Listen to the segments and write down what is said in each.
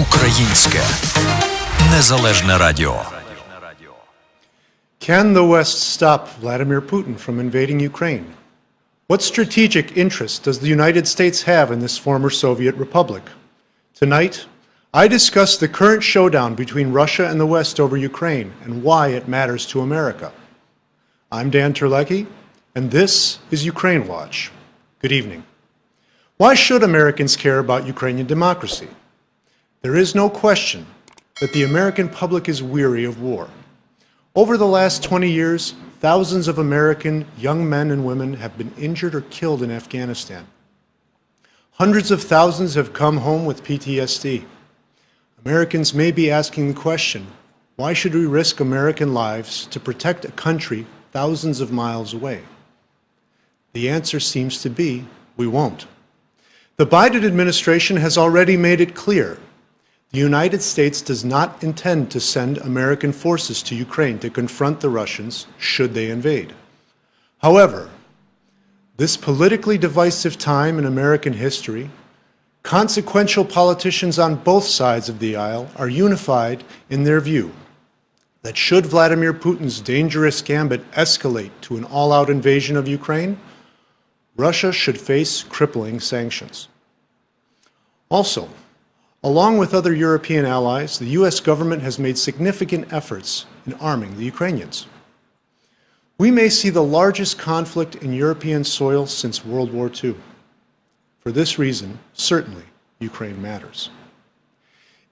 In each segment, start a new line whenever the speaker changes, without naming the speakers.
Українське незалежне радіо.
Can the West stop Vladimir Putin from invading Ukraine? What strategic interest does the United States have in this former Soviet republic? Tonight, I discuss the current showdown between Russia and the West over Ukraine and why it matters to America. I'm Dan Terletskyy, and this is Ukraine Watch. Good evening. Why should Americans care about Ukrainian democracy? There is no question that the American public is weary of war. Over the last 20 years, thousands of American young men and women have been injured or killed in Afghanistan. Hundreds of thousands have come home with PTSD. Americans may be asking the question, why should we risk American lives to protect a country thousands of miles away? The answer seems to be, we won't. The Biden administration has already made it clear the United States does not intend to send American forces to Ukraine to confront the Russians should they invade. However, this politically divisive time in American history, consequential politicians on both sides of the aisle are unified in their view that should Vladimir Putin's dangerous gambit escalate to an all-out invasion of Ukraine, Russia should face crippling sanctions. Also, along with other European allies, the US government has made significant efforts in arming the Ukrainians. We may see the largest conflict in European soil since World War II. For this reason, certainly, Ukraine matters.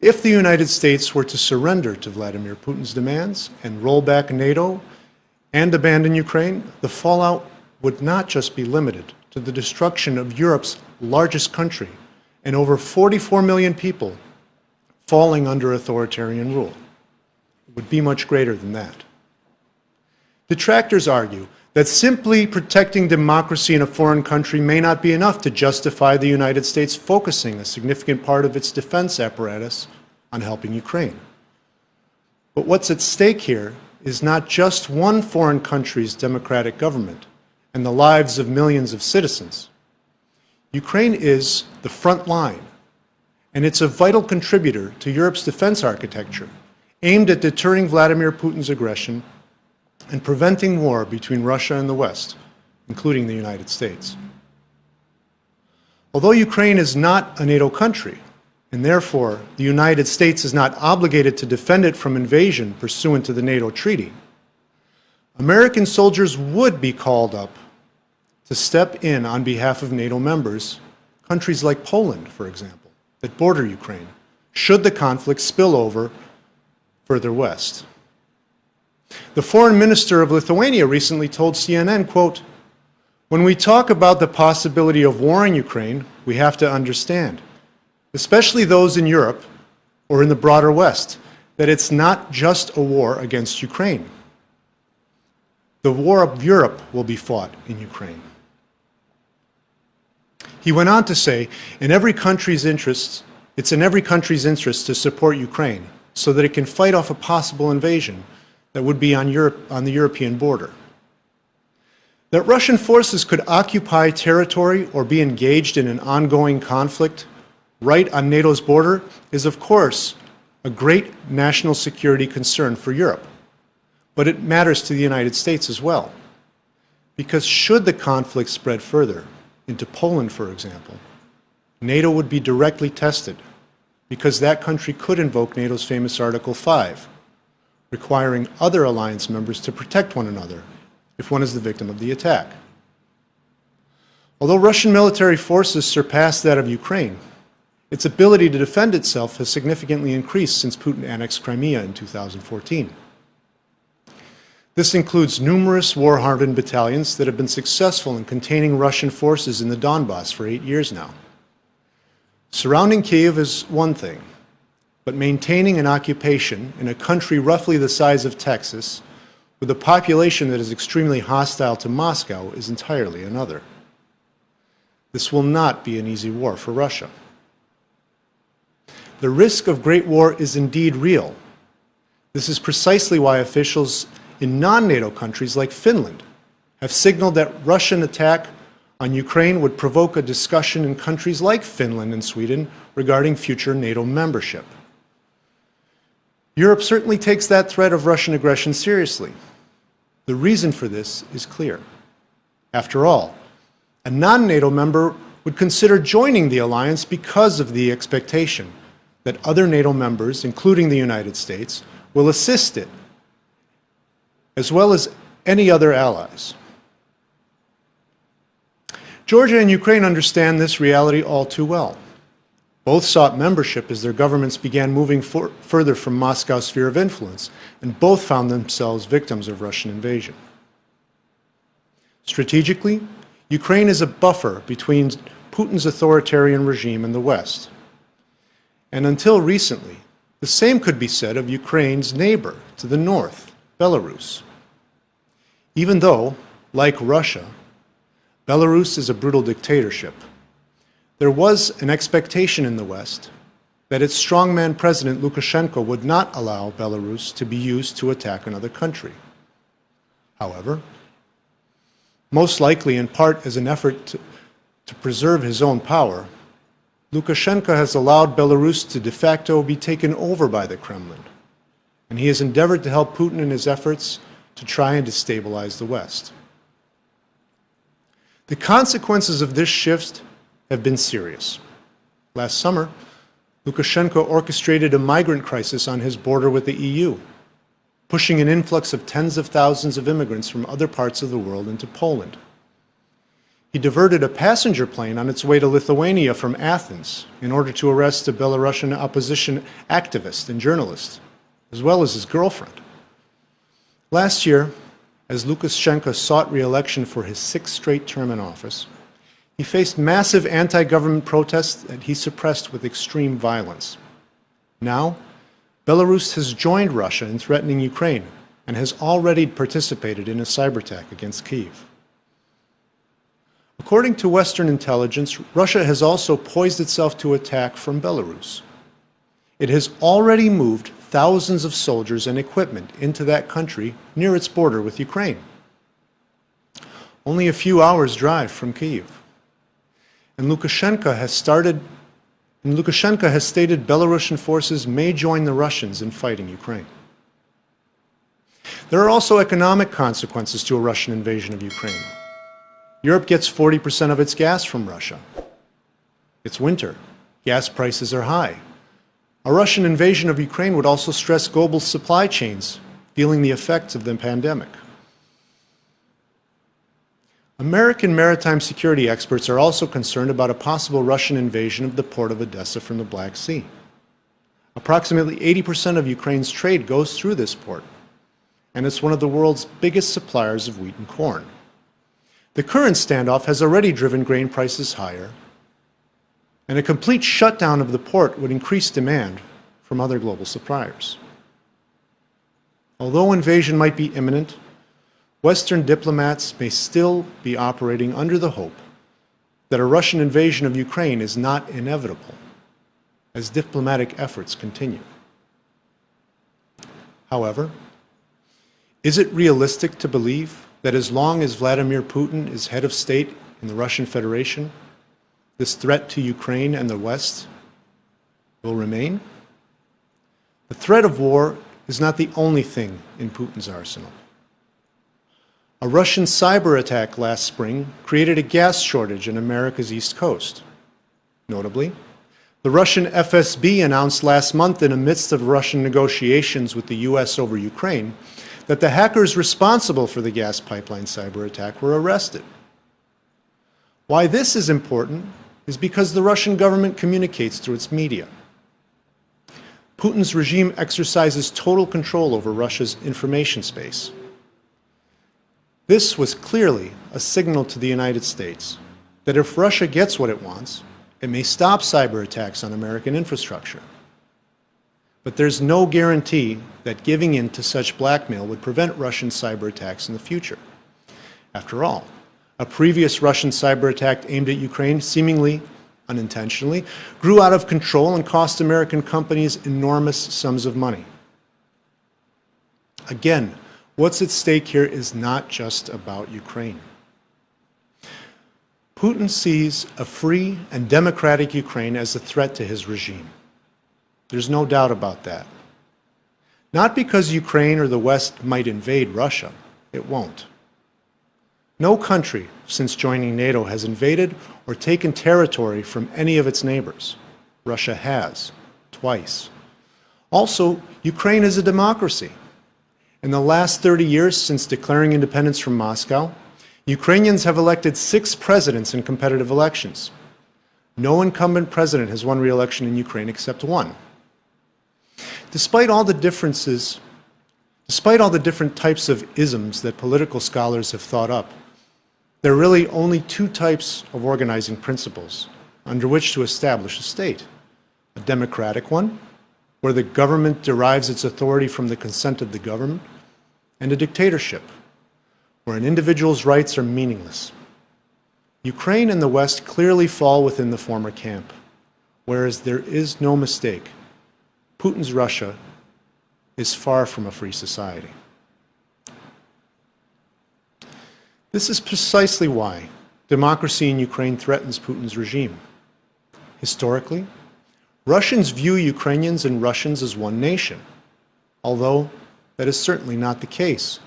If the United States were to surrender to Vladimir Putin's demands and roll back NATO and abandon Ukraine, the fallout would not just be limited to the destruction of Europe's largest country and over 44 million people falling under authoritarian rule. It would be much greater than that. Detractors argue that simply protecting democracy in a foreign country may not be enough to justify the United States focusing a significant part of its defense apparatus on helping Ukraine. But what's at stake here is not just one foreign country's democratic government and the lives of millions of citizens. Ukraine is the front line, and it's a vital contributor to Europe's defense architecture, aimed at deterring Vladimir Putin's aggression and preventing war between Russia and the West, including the United States. Although Ukraine is not a NATO country, and therefore the United States is not obligated to defend it from invasion pursuant to the NATO treaty, American soldiers would be called up to step in on behalf of NATO members, countries like Poland, for example, that border Ukraine, should the conflict spill over further west. The foreign minister of Lithuania recently told CNN, quote, "When we talk about the possibility of war in Ukraine, we have to understand, especially those in Europe or in the broader West, that it's not just a war against Ukraine. The war of Europe will be fought in Ukraine." He went on to say, it's in every country's interest to support Ukraine so that it can fight off a possible invasion that would be on the European border. That Russian forces could occupy territory or be engaged in an ongoing conflict right on NATO's border is, of course, a great national security concern for Europe. But it matters to the United States as well. Because should the conflict spread further, into Poland, for example, NATO would be directly tested because that country could invoke NATO's famous Article 5, requiring other alliance members to protect one another if one is the victim of the attack. Although Russian military forces surpass that of Ukraine, its ability to defend itself has significantly increased since Putin annexed Crimea in 2014. This includes numerous war-hardened battalions that have been successful in containing Russian forces in the Donbass for 8 years now. Surrounding Kyiv is one thing, but maintaining an occupation in a country roughly the size of Texas, with a population that is extremely hostile to Moscow, is entirely another. This will not be an easy war for Russia. The risk of great war is indeed real. This is precisely why officials in non-NATO countries like Finland have signaled that Russian attack on Ukraine would provoke a discussion in countries like Finland and Sweden regarding future NATO membership. Europe certainly takes that threat of Russian aggression seriously. The reason for this is clear. After all, a non-NATO member would consider joining the alliance because of the expectation that other NATO members, including the United States, will assist it, as well as any other allies. Georgia and Ukraine understand this reality all too well. Both sought membership as their governments began moving further from Moscow's sphere of influence, and both found themselves victims of Russian invasion. Strategically, Ukraine is a buffer between Putin's authoritarian regime and the West. And until recently, the same could be said of Ukraine's neighbor to the north, Belarus. Even though, like Russia, Belarus is a brutal dictatorship, there was an expectation in the West that its strongman president Lukashenko would not allow Belarus to be used to attack another country. However, most likely in part as an effort to preserve his own power, Lukashenko has allowed Belarus to de facto be taken over by the Kremlin, and he has endeavored to help Putin in his efforts to try and destabilize the West. The consequences of this shift have been serious. Last summer, Lukashenko orchestrated a migrant crisis on his border with the EU, pushing an influx of tens of thousands of immigrants from other parts of the world into Poland. He diverted a passenger plane on its way to Lithuania from Athens in order to arrest a Belarusian opposition activist and journalist, as well as his girlfriend. Last year, as Lukashenko sought re-election for his sixth straight term in office, he faced massive anti-government protests that he suppressed with extreme violence. Now, Belarus has joined Russia in threatening Ukraine and has already participated in a cyber attack against Kyiv. According to Western intelligence, Russia has also poised itself to attack from Belarus. It has already moved thousands of soldiers and equipment into that country near its border with Ukraine, only a few hours' drive from Kyiv. And Lukashenko has stated Belarusian forces may join the Russians in fighting Ukraine. There are also economic consequences to a Russian invasion of Ukraine. Europe gets 40% of its gas from Russia. It's winter. Gas prices are high. A Russian invasion of Ukraine would also stress global supply chains, feeling the effects of the pandemic. American maritime security experts are also concerned about a possible Russian invasion of the port of Odessa from the Black Sea. Approximately 80% of Ukraine's trade goes through this port, and it's one of the world's biggest suppliers of wheat and corn. The current standoff has already driven grain prices higher, and a complete shutdown of the port would increase demand from other global suppliers. Although invasion might be imminent, Western diplomats may still be operating under the hope that a Russian invasion of Ukraine is not inevitable as diplomatic efforts continue. However, is it realistic to believe that as long as Vladimir Putin is head of state in the Russian Federation, this threat to Ukraine and the West will remain? The threat of war is not the only thing in Putin's arsenal. A Russian cyber attack last spring created a gas shortage in America's East Coast. Notably, the Russian FSB announced last month in the midst of Russian negotiations with the US over Ukraine that the hackers responsible for the gas pipeline cyber attack were arrested. Why this is important is because the Russian government communicates through its media. Putin's regime exercises total control over Russia's information space. This was clearly a signal to the United States that if Russia gets what it wants, it may stop cyber attacks on American infrastructure. But there's no guarantee that giving in to such blackmail would prevent Russian cyber attacks in the future. After all, a previous Russian cyber attack aimed at Ukraine, seemingly unintentionally, grew out of control and cost American companies enormous sums of money. Again, what's at stake here is not just about Ukraine. Putin sees a free and democratic Ukraine as a threat to his regime. There's no doubt about that. Not because Ukraine or the West might invade Russia. It won't. No country since joining NATO has invaded or taken territory from any of its neighbors. Russia has, twice. Also, Ukraine is a democracy. In the last 30 years since declaring independence from Moscow, Ukrainians have elected 6 presidents in competitive elections. No incumbent president has won re-election in Ukraine except one. Despite all the different types of isms that political scholars have thought up, there are really only 2 types of organizing principles under which to establish a state. A democratic one, where the government derives its authority from the consent of the government, and a dictatorship, where an individual's rights are meaningless. Ukraine and the West clearly fall within the former camp, whereas there is no mistake. Putin's Russia is far from a free society. This is precisely why democracy in Ukraine threatens Putin's regime. Historically, Russians view Ukrainians and Russians as one nation, although that is certainly not the case.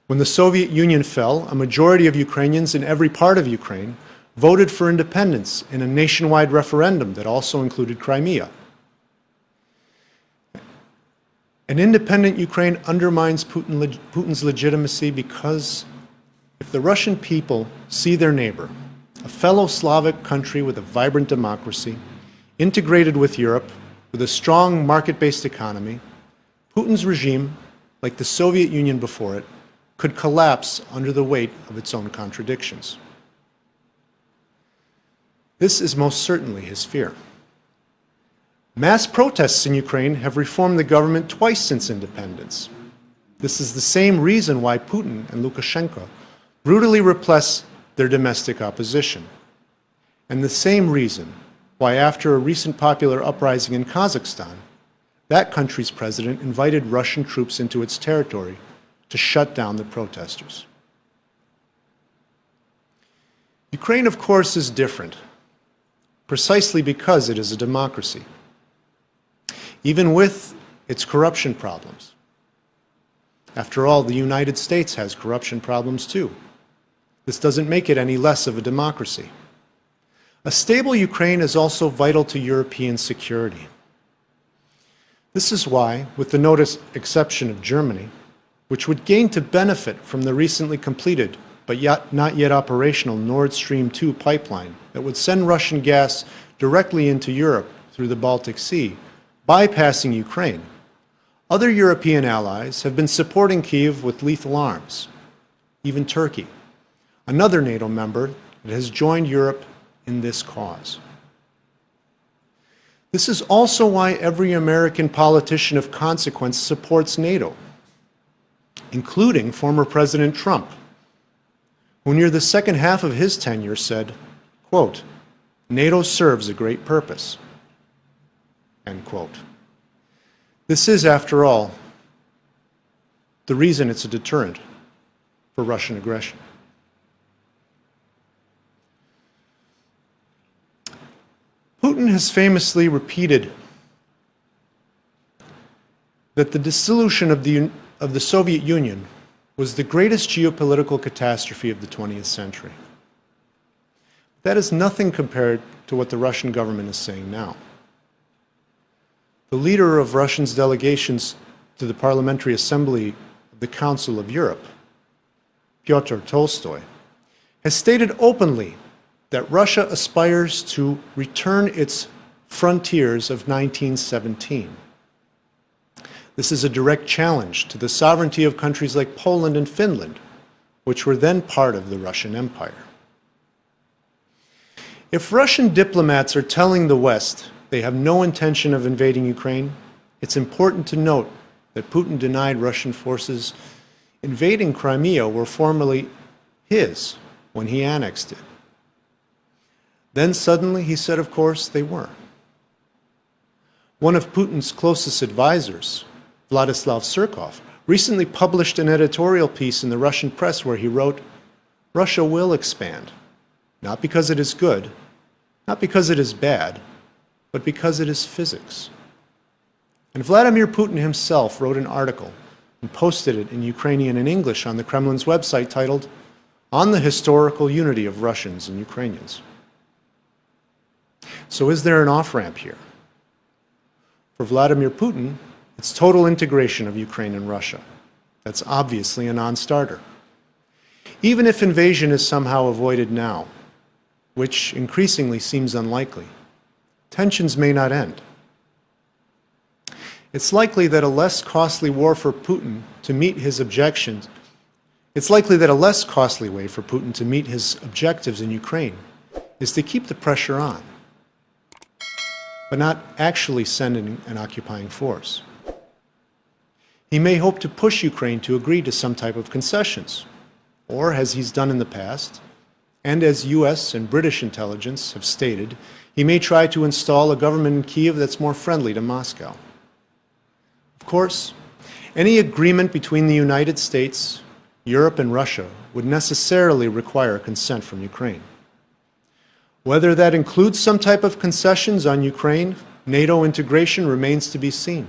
When the Soviet Union fell, a majority of Ukrainians in every part of Ukraine voted for independence in a nationwide referendum that also included Crimea. An independent Ukraine undermines Putin's legitimacy because if the Russian people see their neighbor, a fellow Slavic country with a vibrant democracy, integrated with Europe, with a strong market-based economy, Putin's regime, like the Soviet Union before it, could collapse under the weight of its own contradictions. This is most certainly his fear. Mass protests in Ukraine have reformed the government twice since independence. This is the same reason why Putin and Lukashenko brutally repress their domestic opposition, and the same reason why after a recent popular uprising in Kazakhstan, that country's president invited Russian troops into its territory to shut down the protesters. Ukraine, of course, is different, precisely because it is a democracy, even with its corruption problems. After all, the United States has corruption problems too. This doesn't make it any less of a democracy. A stable Ukraine is also vital to European security. This is why, with the notice exception of Germany, which would gain to benefit from the recently completed but not yet operational Nord Stream 2 pipeline that would send Russian gas directly into Europe through the Baltic Sea, bypassing Ukraine, other European allies have been supporting Kyiv with lethal arms. Even Turkey, another NATO member that has joined Europe in this cause. This is also why every American politician of consequence supports NATO, including former President Trump, who near the second half of his tenure said, quote, "NATO serves a great purpose," end quote. This is, after all, the reason it's a deterrent for Russian aggression. Putin has famously repeated that the dissolution of the Soviet Union was the greatest geopolitical catastrophe of the 20th century. That is nothing compared to what the Russian government is saying now. The leader of Russia's delegations to the Parliamentary Assembly of the Council of Europe, Pyotr Tolstoy, has stated openly that Russia aspires to return its frontiers of 1917. This is a direct challenge to the sovereignty of countries like Poland and Finland, which were then part of the Russian Empire. If Russian diplomats are telling the West they have no intention of invading Ukraine, it's important to note that Putin denied Russian forces invading Crimea were formerly his when he annexed it. Then suddenly he said, of course, they were. One of Putin's closest advisors, Vladislav Surkov, recently published an editorial piece in the Russian press where he wrote, "Russia will expand. not because it is good, not because it is bad, but because it is physics. And Vladimir Putin himself wrote an article and posted it in Ukrainian and English on the Kremlin's website titled, "On the Historical Unity of Russians and Ukrainians." So is there an off-ramp here? For Vladimir Putin, it's total integration of Ukraine and Russia. That's obviously a non-starter. Even if invasion is somehow avoided now, which increasingly seems unlikely, tensions may not end. It's likely that a less costly war for Putin to meet his objectives in Ukraine is to keep the pressure on, but not actually send an occupying force. He may hope to push Ukraine to agree to some type of concessions, or as he's done in the past, and as US and British intelligence have stated, he may try to install a government in Kyiv that's more friendly to Moscow. Of course, any agreement between the United States, Europe, and Russia would necessarily require consent from Ukraine. Whether that includes some type of concessions on Ukraine, NATO integration remains to be seen.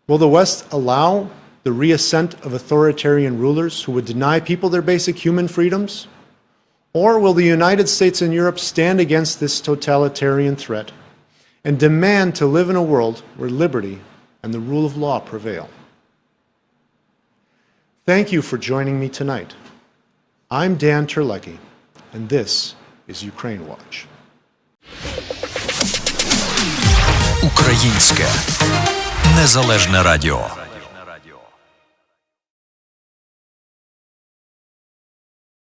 Will the West allow the reascent of authoritarian rulers who would deny people their basic human freedoms? Or will the United States and Europe stand against this totalitarian threat and demand to live in a world where liberty and the rule of law prevail? Thank you for joining me tonight. I'm Dan Terletskyy, and this is Ukraine Watch.
Українське незалежне радіо.